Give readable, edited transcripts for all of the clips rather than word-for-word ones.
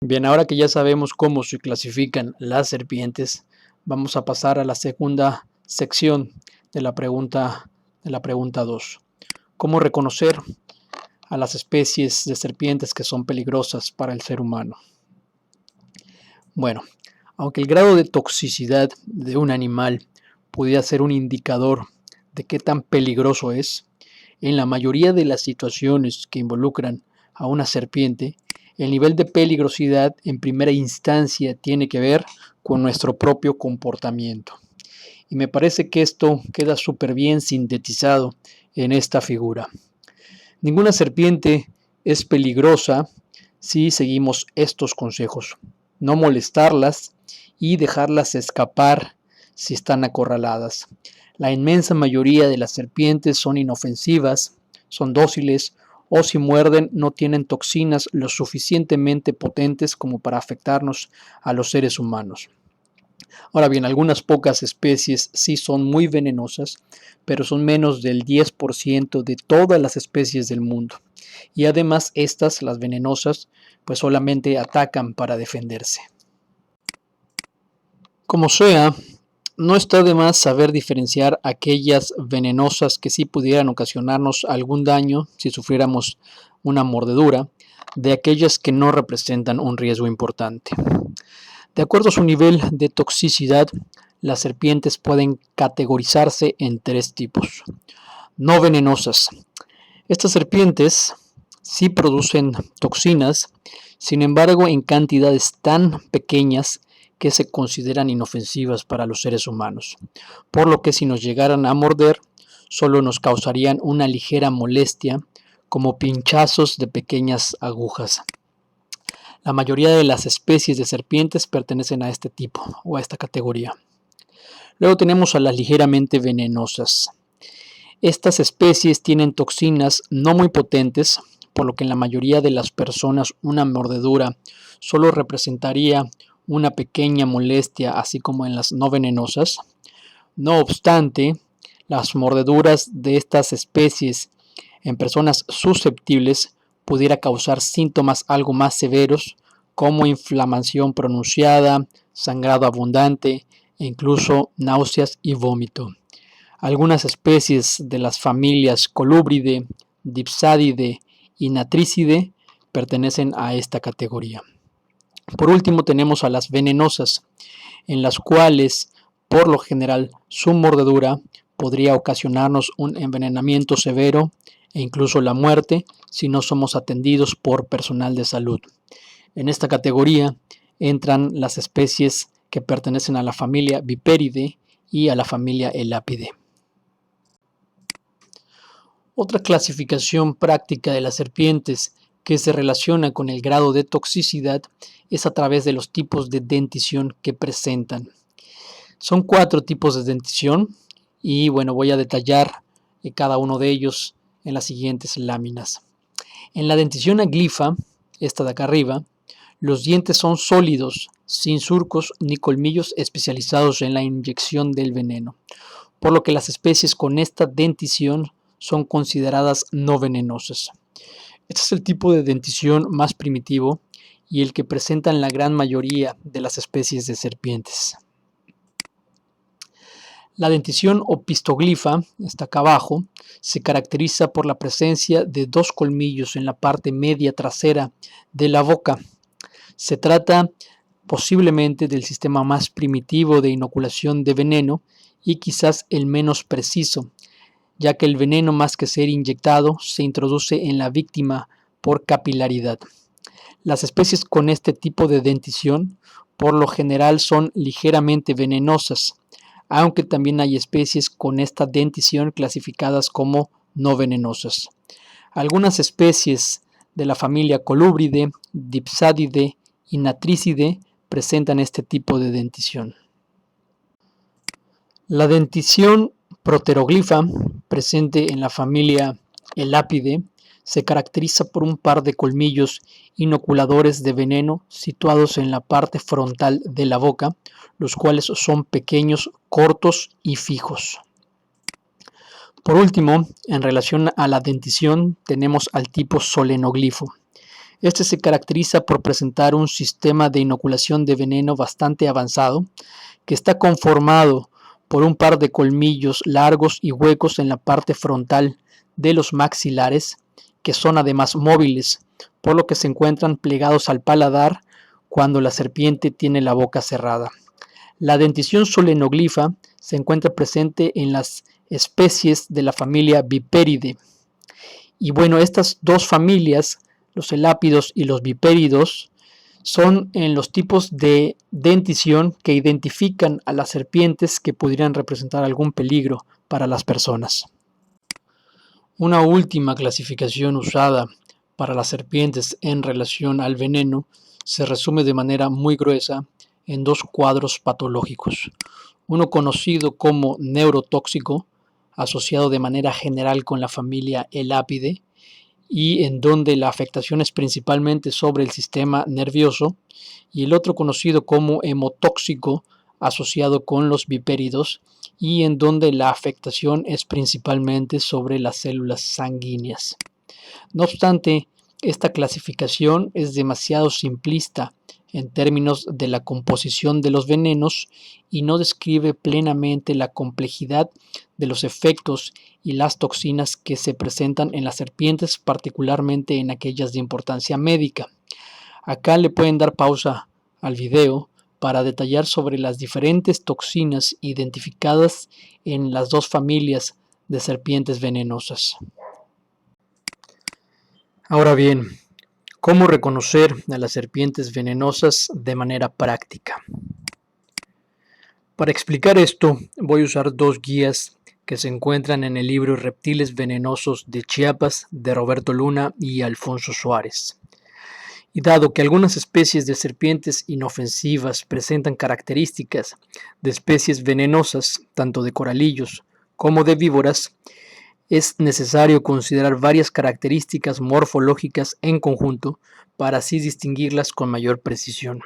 Bien, ahora que ya sabemos cómo se clasifican las serpientes, vamos a pasar a la segunda sección de la pregunta 2. ¿Cómo reconocer a las especies de serpientes que son peligrosas para el ser humano? Bueno, aunque el grado de toxicidad de un animal pudiera ser un indicador de qué tan peligroso es, en la mayoría de las situaciones que involucran a una serpiente, el nivel de peligrosidad en primera instancia tiene que ver con nuestro propio comportamiento. Y me parece que esto queda súper bien sintetizado en esta figura. Ninguna serpiente es peligrosa si seguimos estos consejos. No molestarlas y dejarlas escapar si están acorraladas. La inmensa mayoría de las serpientes son inofensivas, son dóciles o si muerden no tienen toxinas lo suficientemente potentes como para afectarnos a los seres humanos. Ahora bien, algunas pocas especies sí son muy venenosas, pero son menos del 10% de todas las especies del mundo. Y además estas, las venenosas, pues solamente atacan para defenderse. Como sea, no está de más saber diferenciar aquellas venenosas que sí pudieran ocasionarnos algún daño si sufriéramos una mordedura, de aquellas que no representan un riesgo importante. De acuerdo a su nivel de toxicidad, las serpientes pueden categorizarse en 3 tipos. No venenosas. Estas serpientes sí producen toxinas, sin embargo en cantidades tan pequeñas que se consideran inofensivas para los seres humanos, por lo que si nos llegaran a morder, solo nos causarían una ligera molestia, como pinchazos de pequeñas agujas. La mayoría de las especies de serpientes pertenecen a este tipo o a esta categoría. Luego tenemos a las ligeramente venenosas. Estas especies tienen toxinas no muy potentes, por lo que en la mayoría de las personas una mordedura solo representaría una pequeña molestia, así como en las no venenosas. No obstante, las mordeduras de estas especies en personas susceptibles pudiera causar síntomas algo más severos, como inflamación pronunciada, sangrado abundante e incluso náuseas y vómito. Algunas especies de las familias Colubridae, Dipsadidae y Natricidae pertenecen a esta categoría. Por último tenemos a las venenosas, en las cuales por lo general su mordedura podría ocasionarnos un envenenamiento severo e incluso la muerte si no somos atendidos por personal de salud. En esta categoría entran las especies que pertenecen a la familia Viperidae y a la familia Elapidae. Otra clasificación práctica de las serpientes que se relaciona con el grado de toxicidad es a través de los tipos de dentición que presentan. Son 4 tipos de dentición y bueno, voy a detallar cada uno de ellos en las siguientes láminas. En la dentición aglifa, esta de acá arriba, los dientes son sólidos, sin surcos ni colmillos especializados en la inyección del veneno, por lo que las especies con esta dentición son consideradas no venenosas. Este es el tipo de dentición más primitivo y el que presentan la gran mayoría de las especies de serpientes. La dentición opistoglifa, está acá abajo, se caracteriza por la presencia de 2 colmillos en la parte media trasera de la boca. Se trata posiblemente del sistema más primitivo de inoculación de veneno y quizás el menos preciso, ya que el veneno más que ser inyectado se introduce en la víctima por capilaridad. Las especies con este tipo de dentición por lo general son ligeramente venenosas, aunque también hay especies con esta dentición clasificadas como no venenosas. Algunas especies de la familia Colubridae, Dipsadidae y Natricidae presentan este tipo de dentición. La dentición proteroglifa, presente en la familia Elapidae, se caracteriza por un par de colmillos inoculadores de veneno situados en la parte frontal de la boca, los cuales son pequeños, cortos y fijos. Por último, en relación a la dentición, tenemos al tipo solenoglifo. Este se caracteriza por presentar un sistema de inoculación de veneno bastante avanzado, que está conformado por un par de colmillos largos y huecos en la parte frontal de los maxilares, que son además móviles, por lo que se encuentran plegados al paladar cuando la serpiente tiene la boca cerrada. La dentición solenoglifa se encuentra presente en las especies de la familia Viperidae. Y bueno, estas dos familias, los elápidos y los vipéridos, son en los tipos de dentición que identifican a las serpientes que pudieran representar algún peligro para las personas. Una última clasificación usada para las serpientes en relación al veneno se resume de manera muy gruesa en dos cuadros patológicos. Uno conocido como neurotóxico, asociado de manera general con la familia Elapidae, y en donde la afectación es principalmente sobre el sistema nervioso, y el otro conocido como hemotóxico, asociado con los vipéridos, y en donde la afectación es principalmente sobre las células sanguíneas. No obstante, esta clasificación es demasiado simplista en términos de la composición de los venenos y no describe plenamente la complejidad de los efectos y las toxinas que se presentan en las serpientes, particularmente en aquellas de importancia médica. Acá le pueden dar pausa al video para detallar sobre las diferentes toxinas identificadas en las dos familias de serpientes venenosas. Ahora bien, ¿cómo reconocer a las serpientes venenosas de manera práctica? Para explicar esto, voy a usar dos guías que se encuentran en el libro Reptiles Venenosos de Chiapas de Roberto Luna y Alfonso Suárez. Y dado que algunas especies de serpientes inofensivas presentan características de especies venenosas, tanto de coralillos como de víboras, es necesario considerar varias características morfológicas en conjunto para así distinguirlas con mayor precisión.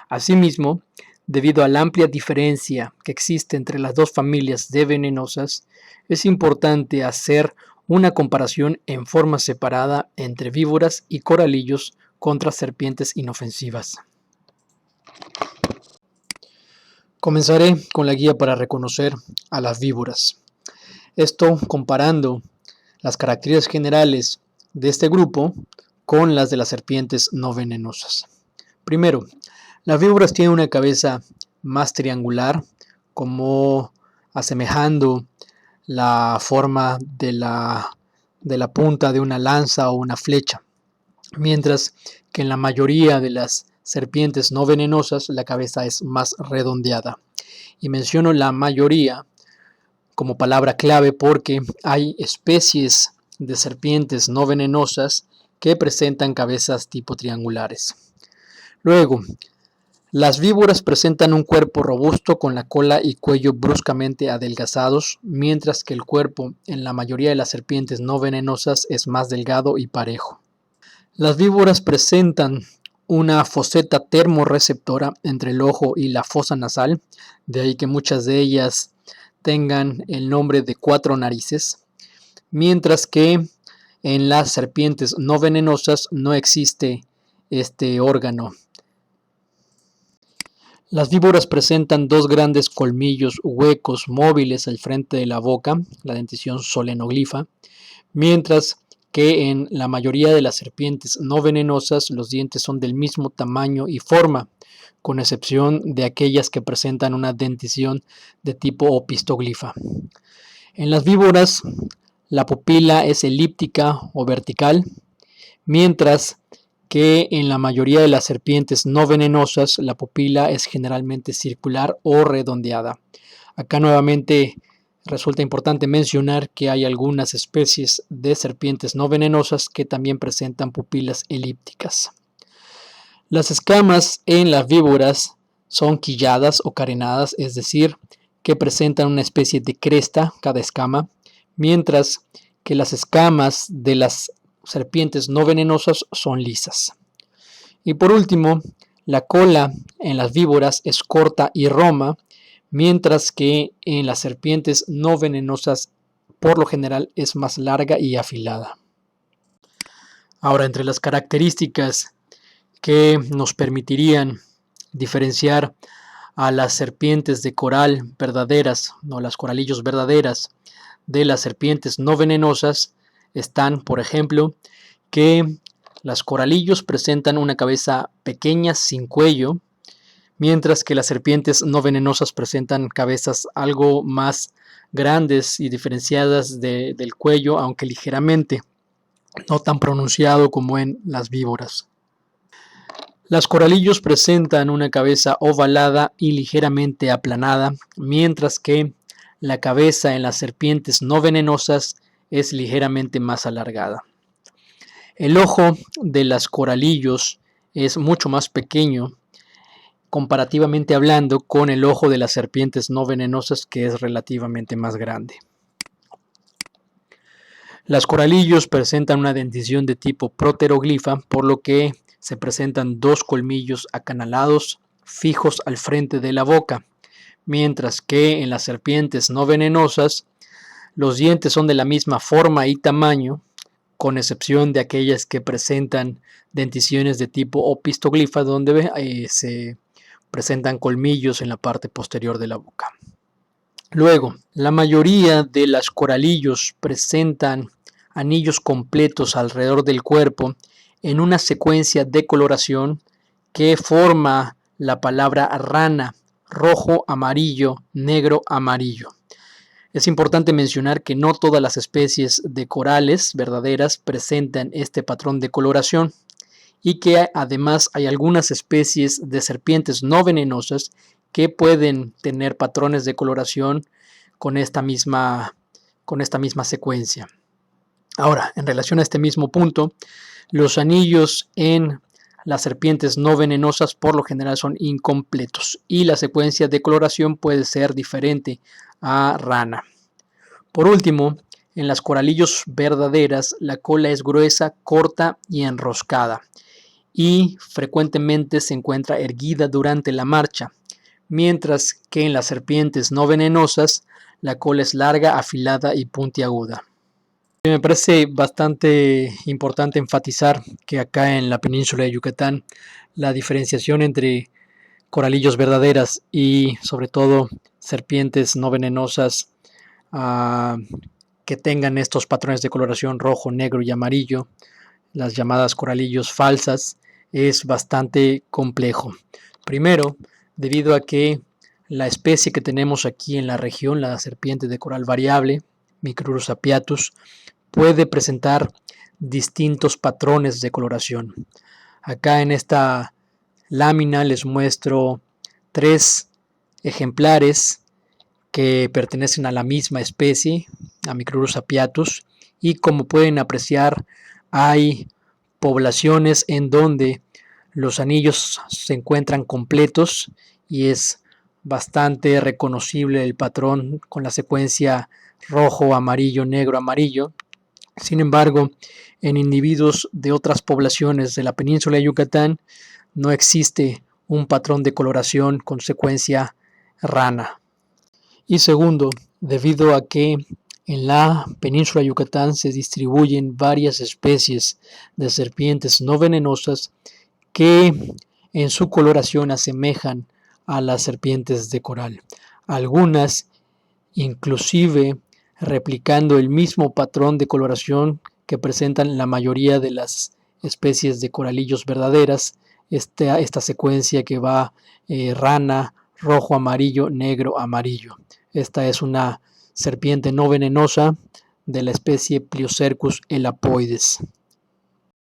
Asimismo, debido a la amplia diferencia que existe entre las dos familias de venenosas, es importante hacer una comparación en forma separada entre víboras y coralillos contra serpientes inofensivas. Comenzaré con la guía para reconocer a las víboras. Esto comparando las características generales de este grupo con las de las serpientes no venenosas. Primero, las víboras tienen una cabeza más triangular, como asemejando la forma de la punta de una lanza o una flecha, mientras que en la mayoría de las serpientes no venenosas la cabeza es más redondeada. Y menciono la mayoría como palabra clave porque hay especies de serpientes no venenosas que presentan cabezas tipo triangulares. Luego, las víboras presentan un cuerpo robusto con la cola y cuello bruscamente adelgazados, mientras que el cuerpo en la mayoría de las serpientes no venenosas es más delgado y parejo. Las víboras presentan una foseta termorreceptora entre el ojo y la fosa nasal, de ahí que muchas de ellas tengan el nombre de cuatro narices, mientras que en las serpientes no venenosas no existe este órgano. Las víboras presentan dos grandes colmillos huecos móviles al frente de la boca, la dentición solenoglifa, mientras que en la mayoría de las serpientes no venenosas los dientes son del mismo tamaño y forma, con excepción de aquellas que presentan una dentición de tipo opistoglifa. En las víboras, la pupila es elíptica o vertical, mientras que en la mayoría de las serpientes no venenosas la pupila es generalmente circular o redondeada. Acá nuevamente resulta importante mencionar que hay algunas especies de serpientes no venenosas que también presentan pupilas elípticas. Las escamas en las víboras son quilladas o carenadas, es decir, que presentan una especie de cresta cada escama, mientras que las escamas de las serpientes no venenosas son lisas. Y por último, la cola en las víboras es corta y roma, mientras que en las serpientes no venenosas por lo general es más larga y afilada. Ahora, entre las características que nos permitirían diferenciar a las serpientes de coral verdaderas, o las coralillos verdaderas, de las serpientes no venenosas, están, por ejemplo, que las coralillos presentan una cabeza pequeña sin cuello, mientras que las serpientes no venenosas presentan cabezas algo más grandes y diferenciadas del cuello, aunque ligeramente, no tan pronunciado como en las víboras. Las coralillos presentan una cabeza ovalada y ligeramente aplanada, mientras que la cabeza en las serpientes no venenosas es ligeramente más alargada. El ojo de las coralillos es mucho más pequeño, comparativamente hablando, con el ojo de las serpientes no venenosas, que es relativamente más grande. Las coralillos presentan una dentición de tipo proteroglifa, por lo que se presentan dos colmillos acanalados fijos al frente de la boca, mientras que en las serpientes no venenosas los dientes son de la misma forma y tamaño, con excepción de aquellas que presentan denticiones de tipo opistoglifa, donde se presentan colmillos en la parte posterior de la boca. Luego, la mayoría de las coralillos presentan anillos completos alrededor del cuerpo en una secuencia de coloración que forma la palabra rana: rojo, amarillo, negro, amarillo. Es importante mencionar que no todas las especies de corales verdaderas presentan este patrón de coloración, y que además hay algunas especies de serpientes no venenosas que pueden tener patrones de coloración con esta misma secuencia. Ahora, en relación a este mismo punto, los anillos en las serpientes no venenosas por lo general son incompletos y la secuencia de coloración puede ser diferente a rana. Por último, en las coralillos verdaderas la cola es gruesa, corta y enroscada, y frecuentemente se encuentra erguida durante la marcha, mientras que en las serpientes no venenosas la cola es larga, afilada y puntiaguda. Me parece bastante importante enfatizar que acá en la península de Yucatán la diferenciación entre coralillos verdaderas y sobre todo serpientes no venenosas que tengan estos patrones de coloración rojo, negro y amarillo, las llamadas coralillos falsas, es bastante complejo. Primero, debido a que la especie que tenemos aquí en la región, la serpiente de coral variable, Micrurus apiatus, puede presentar distintos patrones de coloración. Acá en esta lámina les muestro 3 ejemplares que pertenecen a la misma especie, a Micrurus apiatus, y como pueden apreciar hay poblaciones en donde los anillos se encuentran completos y es bastante reconocible el patrón con la secuencia rojo, amarillo, negro, amarillo. Sin embargo, en individuos de otras poblaciones de la península de Yucatán no existe un patrón de coloración con secuencia rana. Y segundo, debido a que en la península de Yucatán se distribuyen varias especies de serpientes no venenosas que en su coloración asemejan a las serpientes de coral. Algunas inclusive replicando el mismo patrón de coloración que presentan la mayoría de las especies de coralillos verdaderas, esta secuencia que va rana, rojo, amarillo, negro, amarillo. Esta es una serpiente no venenosa de la especie Pliocercus elapoides.